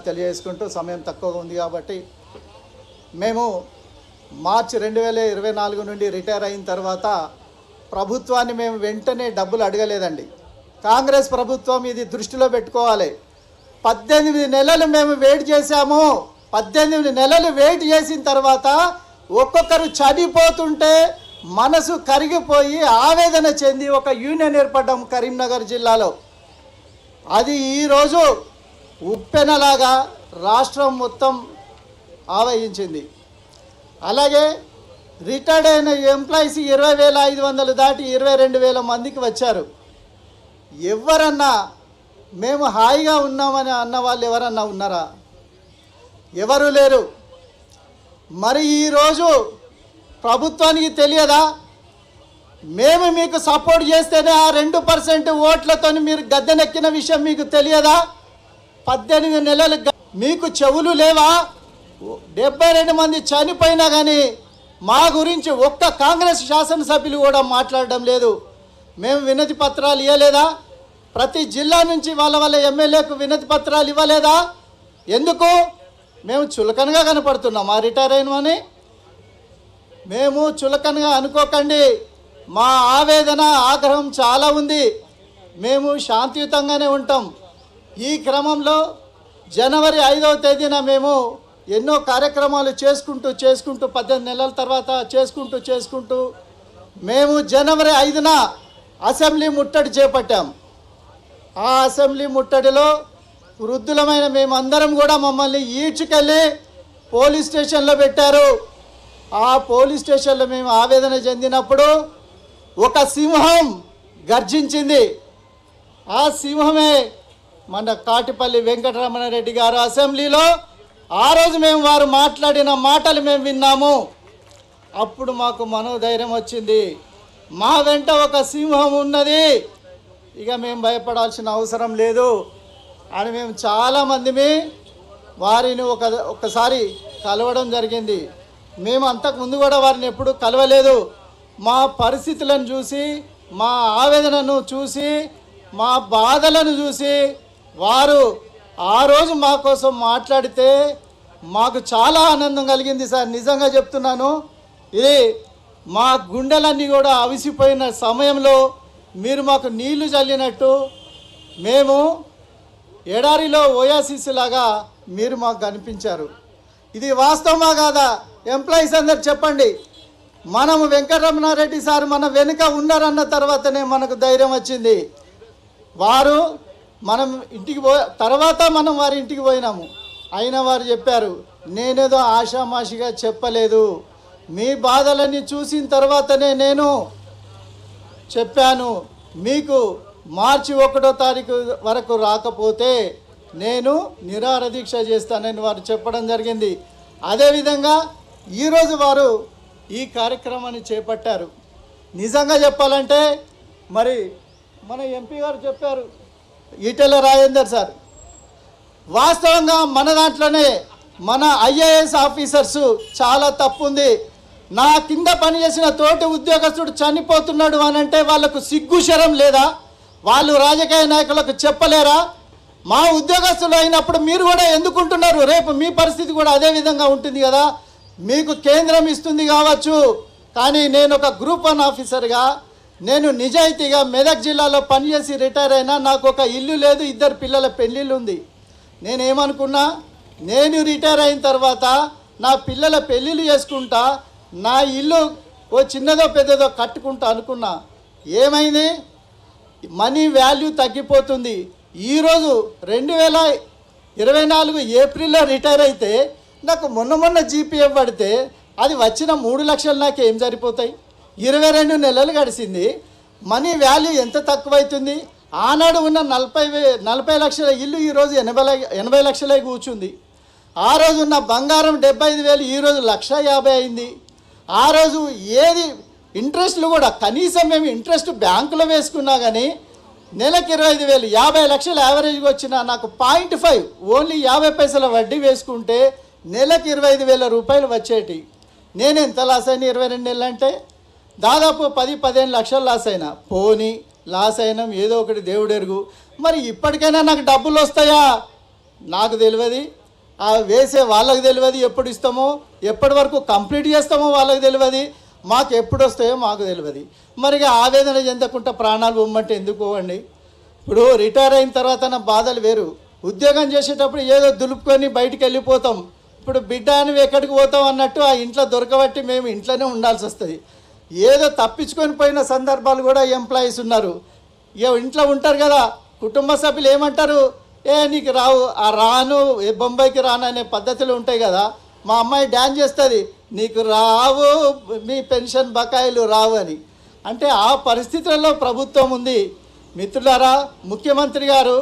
తెలియజేసుకుంటూ సమయం తక్కువగా ఉంది కాబట్టి మేము మార్చి 2024 నుండి రిటైర్ అయిన తర్వాత ప్రభుత్వాన్ని మేము వెంటనే డబ్బులు అడగలేదండి. కాంగ్రెస్ ప్రభుత్వం ఇది దృష్టిలో పెట్టుకోవాలి. 18 నెలలు మేము వెయిట్ చేశాము. 18 నెలలు వెయిట్ చేసిన తర్వాత ఒక్కొక్కరు చనిపోతుంటే మనసు కరిగిపోయి ఆవేదన చెంది ఒక యూనియన్ ఏర్పడ్డాం కరీంనగర్ జిల్లాలో. అది ఈరోజు ఉప్పెనలాగా రాష్ట్రం మొత్తం ఆవహించింది. అలాగే రిటైర్డ్ అయిన ఎంప్లాయీస్ 20,500 దాటి 22,000 మందికి వచ్చారు. ఎవరన్నా మేము హాయిగా ఉన్నామని అన్న వాళ్ళు ఎవరన్నా ఉన్నారా? ఎవరు లేరు. మరి ఈరోజు ప్రభుత్వానికి తెలియదా? మేము మీకు సపోర్ట్ చేస్తేనే ఆ 2% ఓట్లతో మీరు గద్దెనెక్కిన విషయం మీకు తెలియదా? 18 నెలలు మీకు చెవులు లేవా? 72 మంది చనిపోయినా కానీ మా గురించి ఒక్క కాంగ్రెస్ శాసనసభ్యులు కూడా మాట్లాడడం లేదు. మేము వినతి పత్రాలు ఇవ్వలేదా? ప్రతి జిల్లా నుంచి వాళ్ళ ఎమ్మెల్యేకు వినతి పత్రాలు ఇవ్వలేదా? ఎందుకు? మేము చులకనగా కనపడుతున్నాం ఆ రిటైర్ అయినమని? మేము చులకనగా అనుకోకండి. మా ఆవేదన ఆగ్రహం చాలా ఉంది. మేము శాంతియుతంగానే ఉంటాం. ఈ క్రమంలో జనవరి 5వ తేదీన మేము ఎన్నో కార్యక్రమాలు చేసుకుంటూ 18 నెలల తర్వాత చేసుకుంటూ మేము జనవరి 5న అసెంబ్లీ ముట్టడి చేపట్టాం. ఆ అసెంబ్లీ ముట్టడిలో వృద్ధులమైన మేమందరం కూడా మమ్మల్ని ఈడ్చుకెళ్ళి పోలీస్ స్టేషన్లో పెట్టారు. ఆ పోలీస్ స్టేషన్లో మేము ఆవేదన చెందినప్పుడు ఒక సింహం గర్జించింది. ఆ సింహమే మన కాటిపల్లి వెంకటరమణారెడ్డి గారు. అసెంబ్లీలో ఆ రోజు మేము వారు మాట్లాడిన మాటలు మేము విన్నాము. అప్పుడు మాకు మనోధైర్యం వచ్చింది. మా వెంట ఒక సింహం ఉన్నది, ఇక మేము భయపడాల్సిన అవసరం లేదు అని మేము చాలామంది వారిని ఒక్కసారి కలవడం జరిగింది. మేము అంతకుముందు కూడా వారిని ఎప్పుడు కలవలేదు. మా పరిస్థితులను చూసి, మా ఆవేదనను చూసి, మా బాధలను చూసి వారు ఆ రోజు మా కోసం మాట్లాడితే మాకు చాలా ఆనందం కలిగింది సార్. నిజంగా చెప్తున్నాను. ఇది మా గుండెలన్నీ కూడా అవిసిపోయిన సమయంలో మీరు మాకు నీళ్లు చల్లినట్టు, మేము ఎడారిలో ఓయాసిస్ లాగా మీరు మాకు కనిపించారు. ఇది వాస్తవమా కాదా? ఎంప్లాయీస్ అందరు చెప్పండి. మనము వెంకటరమణారెడ్డి సార్ మన వెనుక ఉన్నారన్న తర్వాతనే మనకు ధైర్యం వచ్చింది. వారు మనం ఇంటికి తర్వాత మనం వారి ఇంటికి పోయినాము. అయినా వారు చెప్పారు, నేనేదో ఆషామాషిగా చెప్పలేదు, మీ బాధలన్నీ చూసిన తర్వాతనే నేను చెప్పాను. మీకు మార్చి 1వ తారీఖు వరకు రాకపోతే నేను నిరాహార దీక్ష చేస్తానని వారు చెప్పడం జరిగింది. అదేవిధంగా ఈరోజు వారు ఈ కార్యక్రమాన్ని చేపట్టారు. నిజంగా చెప్పాలంటే మరి మన ఎంపీ గారు చెప్పారు, ఈటెల రాజేందర్ సార్, వాస్తవంగా మన దాంట్లోనే మన ఐఏఎస్ ఆఫీసర్స్ చాలా తప్పు ఉంది. నా కింద పనిచేసిన తోటి ఉద్యోగస్తుడు చనిపోతున్నాడు అని అంటే వాళ్ళకు సిగ్గు శరం లేదా? వాళ్ళు రాజకీయ నాయకులకు చెప్పలేరా? మా ఉద్యోగస్తులు అయినప్పుడు మీరు కూడా ఎందుకుంటున్నారు? రేపు మీ పరిస్థితి కూడా అదే విధంగా ఉంటుంది కదా. మీకు కేంద్రం ఇస్తుంది కావచ్చు, కానీ నేను ఒక గ్రూప్ 1 ఆఫీసర్గా నేను నిజాయితీగా మెదక్ జిల్లాలో పనిచేసి రిటైర్ అయినా. నాకు ఒక ఇల్లు లేదు, 2 పిల్లల పెళ్ళిళ్ళు ఉంది. నేనేమనుకున్నా, నేను రిటైర్ అయిన తర్వాత నా పిల్లల పెళ్ళిళ్ళు చేసుకుంటా, నా ఇల్లు ఓ చిన్నదో పెద్దదో కట్టుకుంటా అనుకున్నా. ఏమైంది? మనీ వాల్యూ తగ్గిపోతుంది. ఈరోజు 2024 ఏప్రిల్లో రిటైర్ అయితే నాకు మొన్న జీపీఎఫ్ పడితే అది వచ్చిన 3 లక్షలు నాకు ఏం సరిపోతాయి? 22 నెలలు గడిచింది. మనీ వాల్యూ ఎంత తక్కువైతుంది? ఆనాడు ఉన్న 40 లక్షల ఇల్లు ఈరోజు 80 లక్షలే కూర్చుంది. ఆ రోజు ఉన్న బంగారం 75,000 ఈరోజు 1,50,000 అయింది. ఆ రోజు ఏది ఇంట్రెస్ట్లు కూడా కనీసం మేము ఇంట్రెస్ట్ బ్యాంకులో వేసుకున్నా కానీ నెలకు 25,000, 50 లక్షలు యావరేజ్గా వచ్చిన నాకు 0.5 ఓన్లీ 50 పైసల వడ్డీ వేసుకుంటే నెలకు 25,000 రూపాయలు వచ్చేటి. నేను ఎంత లాస్ అయినా 22 నెలలు అంటే దాదాపు 10-15 లక్షలు లాస్ అయినా. పోనీ లాస్ అయినాం, ఏదో ఒకటి దేవుడు ఎరుగు. మరి ఇప్పటికైనా నాకు డబ్బులు వస్తాయా? నాకు తెలియదు, ఆ వేసే వాళ్ళకి తెలియదు, ఎప్పుడు ఇస్తామో ఎప్పటి వరకు కంప్లీట్ చేస్తామో వాళ్ళకి తెలియదు, మాకు ఎప్పుడు వస్తాయో మాకు తెలియదు. మరి ఆవేదన చెందకుండా ప్రాణాలు పొమ్మంటే ఎందుకు అండి? ఇప్పుడు రిటైర్ అయిన తర్వాత నా బాధలు వేరు. ఉద్యోగం చేసేటప్పుడు ఏదో దులుపుకొని బయటికి వెళ్ళిపోతాం. ఇప్పుడు బిడ్డ అని ఎక్కడికి పోతాం అన్నట్టు ఆ ఇంట్లో దొరకబట్టి మేము ఇంట్లోనే ఉండాల్సి వస్తుంది. ఏదో తప్పించుకొని పోయిన సందర్భాలు కూడా ఎంప్లాయీస్ ఉన్నారు. ఇంట్లో ఉంటారు కదా, కుటుంబ సభ్యులు ఏమంటారు, నీకు రావు, ఆ రాను బొంబాయికి రాను అనే పద్ధతులు ఉంటాయి కదా. మా అమ్మాయి డ్యాన్స్ చేస్తుంది, నీకు రావు, మీ పెన్షన్ బకాయిలు రావు అని. అంటే ఆ పరిస్థితులలో ప్రభుత్వం ఉంది. మిత్రులారా, ముఖ్యమంత్రి గారు,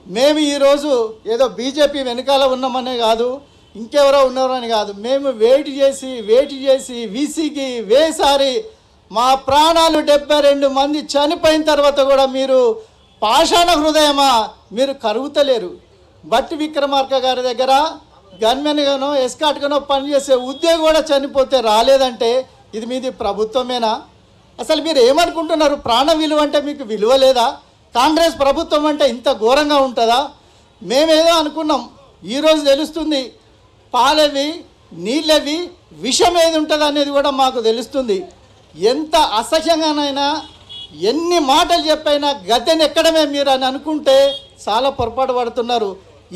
మేము ఈరోజు ఏదో బీజేపీ వెనకాల ఉన్నామనే కాదు, ఇంకెవరో ఉన్నారని కాదు, మేము వెయిట్ చేసి వీసీకి వేసారి మా ప్రాణాలు 72 మంది చనిపోయిన తర్వాత కూడా మీరు పాషాణ హృదయమా, మీరు కరుగుతలేరు. బట్టి విక్రమార్క గారి దగ్గర గన్మెన్గానో ఎస్కాట్గానో పనిచేసే ఉద్యోగి కూడా చనిపోతే రాలేదంటే ఇది మీది ప్రభుత్వమేనా? అసలు మీరు ఏమనుకుంటున్నారు? ప్రాణం విలువ అంటే మీకు విలువ లేదా? కాంగ్రెస్ ప్రభుత్వం అంటే ఇంత ఘోరంగా ఉంటుందా? మేమేదో అనుకున్నాం, ఈరోజు తెలుస్తుంది పాలవి నీళ్ళవి విషం ఏది ఉంటుంది అనేది కూడా మాకు తెలుస్తుంది. ఎంత అసహ్యంగానైనా ఎన్ని మాటలు చెప్పైనా గతిని ఎక్కడమే మీరు అని అనుకుంటే చాలా పొరపాటు పడుతున్నారు.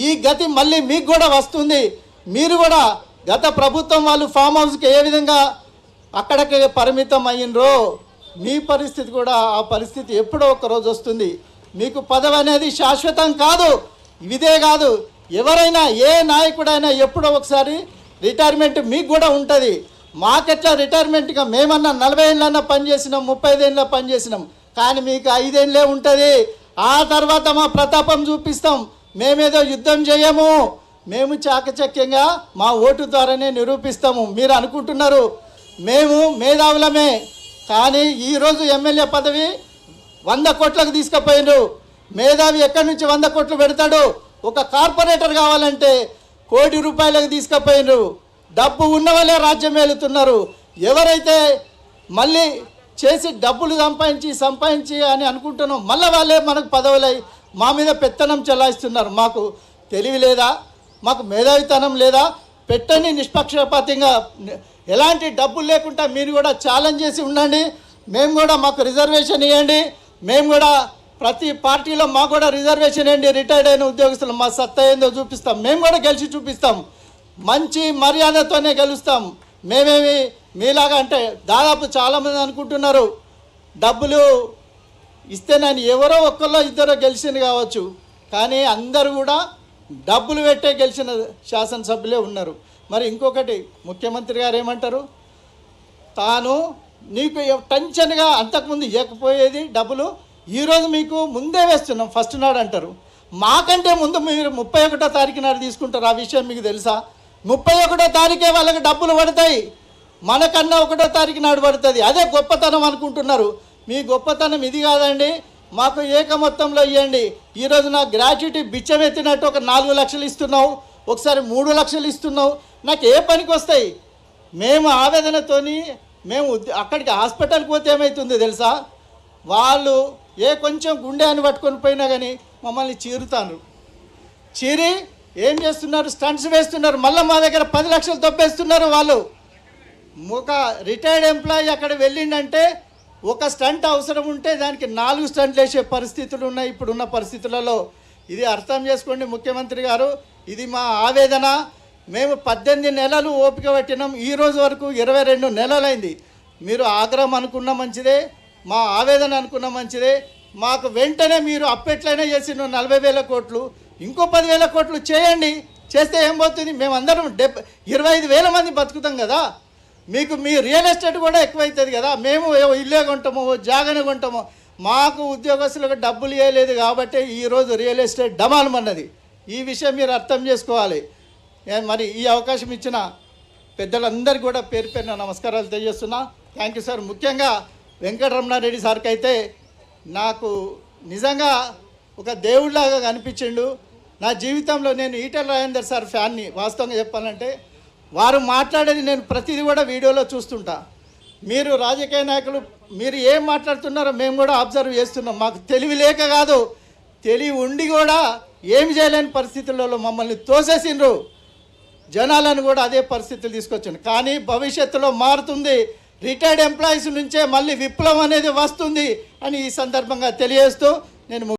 ఈ గతి మళ్ళీ మీకు కూడా వస్తుంది. మీరు కూడా గత ప్రభుత్వం వాళ్ళు ఫామ్ హౌస్కి ఏ విధంగా అక్కడికి పరిమితం అయ్యిండ్రో మీ పరిస్థితి కూడా ఆ పరిస్థితి ఎప్పుడో ఒక రోజు వస్తుంది. మీకు పదవి అనేది శాశ్వతం కాదు. ఇదే కాదు, ఎవరైనా ఏ నాయకుడైనా ఎప్పుడో ఒకసారి రిటైర్మెంట్ మీకు కూడా ఉంటుంది. మాకెట్లా రిటైర్మెంట్గా మేమన్నా 40 ఏళ్ళన్నా పనిచేసినాం, 35 ఏళ్ళ పనిచేసినాం, కానీ మీకు 5 ఏళ్ళే ఉంటుంది. ఆ తర్వాత మా ప్రతాపం చూపిస్తాం. మేమేదో యుద్ధం చేయము, మేము చాకచక్యంగా మా ఓటు ద్వారానే నిరూపిస్తాము. మీరు అనుకుంటున్నారు మేము మేధావులమే, కానీ ఈరోజు ఎమ్మెల్యే పదవి 100 కోట్లకు తీసుకుపోయినారు. మేధావి ఎక్కడి నుంచి 100 కోట్లు పెడతాడు? ఒక కార్పొరేటర్ కావాలంటే 1 కోటి రూపాయలకు తీసుకుపోయినారు. డబ్బు ఉన్న వాళ్ళే రాజ్యం ఏలుతున్నారు. ఎవరైతే మళ్ళీ చేసి డబ్బులు సంపాదించి అని అనుకుంటున్నాం, మళ్ళీ వాళ్ళే మనకు పదవులై మా మీద పెత్తనం చెలాయిస్తున్నారు. మాకు తెలివి లేదా? మాకు మేధావితనం లేదా? పెట్టని నిష్పక్షపాతంగా ఎలాంటి డబ్బులు లేకుండా మీరు కూడా ఛాలెంజ్ చేసి ఉండండి. మేము కూడా మాకు రిజర్వేషన్ ఇవ్వండి. మేము కూడా ప్రతి పార్టీలో మాకు కూడా రిజర్వేషన్ ఇవ్వండి. రిటైర్డ్ అయిన ఉద్యోగస్తులు మా సత్తా ఏందో చూపిస్తాం. మేము కూడా గెలిచి చూపిస్తాం. మంచి మర్యాదతోనే గెలుస్తాం. మేమేమి మీలాగా అంటే దాదాపు చాలామంది అనుకుంటున్నారు డబ్బులు ఇస్తేనని. ఎవరో ఒక్కళ్ళో ఇద్దరో గెలిచింది కావచ్చు, కానీ అందరూ కూడా డబ్బులు పెట్టే గెలిచిన శాసనసభ్యులే ఉన్నారు. మరి ఇంకొకటి, ముఖ్యమంత్రి గారు ఏమంటారు, తాను నీకు టెన్షన్గా అంతకుముందు ఇవ్వకపోయేది డబ్బులు, ఈరోజు మీకు ముందే వేస్తున్నాం ఫస్ట్ నాడు అంటారు. మాకంటే ముందు మీరు 31వ తారీఖు నాడు తీసుకుంటారు. ఆ విషయం మీకు తెలుసా? 31వ తారీఖే వాళ్ళకి డబ్బులు పడతాయి, మనకన్నా 1వ తారీఖు నాడు పడుతుంది. అదే గొప్పతనం అనుకుంటున్నారు. మీ గొప్పతనం ఇది కాదండి. మాకు ఏక మొత్తంలో ఇవ్వండి. ఈరోజు నా గ్రాట్యుటీ బిచ్చం ఎత్తినట్టు ఒక 4 లక్షలు ఇస్తున్నావు, ఒకసారి 3 లక్షలు ఇస్తున్నావు. నాకు ఏ పనికి వస్తాయి? మేము ఆవేదనతోని మేము అక్కడికి హాస్పిటల్కి పోతే ఏమవుతుంది తెలుసా? వాళ్ళు ఏ కొంచెం గుండె అని పట్టుకొని పోయినా కానీ మమ్మల్ని చీరుతాను. చీరి ఏం చేస్తున్నారు? స్టంట్స్ వేస్తున్నారు. మళ్ళీ మా దగ్గర 10 లక్షలు దొబ్బేస్తున్నారు. వాళ్ళు ఒక రిటైర్డ్ ఎంప్లాయీ అక్కడ వెళ్ళిండంటే ఒక స్టంట్ అవసరం ఉంటే దానికి 4 స్టంట్లు వేసే పరిస్థితులు ఉన్నాయి ఇప్పుడున్న పరిస్థితులలో. ఇది అర్థం చేసుకోండి ముఖ్యమంత్రి గారు. ఇది మా ఆవేదన. మేము 18 నెలలు ఓపిక పట్టినాం. ఈరోజు వరకు 22 నెలలైంది. మీరు ఆగ్రహం అనుకున్న మంచిదే, మా ఆవేదన అనుకున్న మంచిదే. మాకు వెంటనే మీరు అప్పెట్లైనా చేసి 40,000 కోట్లు, ఇంకో 10,000 కోట్లు చేయండి. చేస్తే ఏం పోతుంది? మేమందరం 25,000 మంది బతుకుతాం కదా. మీకు మీ రియల్ ఎస్టేట్ కూడా ఎక్కువైతుంది కదా. మేము ఇల్లే కొంటామో జాగానే కొంటామో. మాకు ఉద్యోగస్తులకు డబ్బులు ఇవ్వలేదు కాబట్టి ఈరోజు రియల్ ఎస్టేట్ డమాలమన్నది. ఈ విషయం మీరు అర్థం చేసుకోవాలి. మరి ఈ అవకాశం ఇచ్చిన పెద్దలందరికీ కూడా పేరు పేరున నమస్కారాలు తెలియజేస్తున్నా. Thank you sir. ముఖ్యంగా వెంకటరమణారెడ్డి సార్కి అయితే నాకు నిజంగా ఒక దేవుడిలాగా కనిపించిండు. నా జీవితంలో నేను ఈటెల రాజేందర్ సార్ ఫ్యాన్ని. వాస్తవంగా చెప్పాలంటే వారు మాట్లాడేది నేను ప్రతిదీ కూడా వీడియోలో చూస్తుంటా. మీరు రాజకీయ నాయకులు మీరు ఏం మాట్లాడుతున్నారో మేము కూడా అబ్జర్వ్ చేస్తున్నాం. మాకు తెలివి లేక కాదు, తెలివి ఉండి కూడా ఏమి చేయలేని పరిస్థితులలో మమ్మల్ని తోసేసిండ్రు. జనాలను కూడా అదే పరిస్థితులు తీసుకొచ్చింది. కానీ భవిష్యత్తులో మారుతుంది. రిటైర్డ్ ఎంప్లాయీస్ నుంచే మళ్ళీ విప్లవం అనేది వస్తుంది అని ఈ సందర్భంగా తెలియజేస్తూ నేను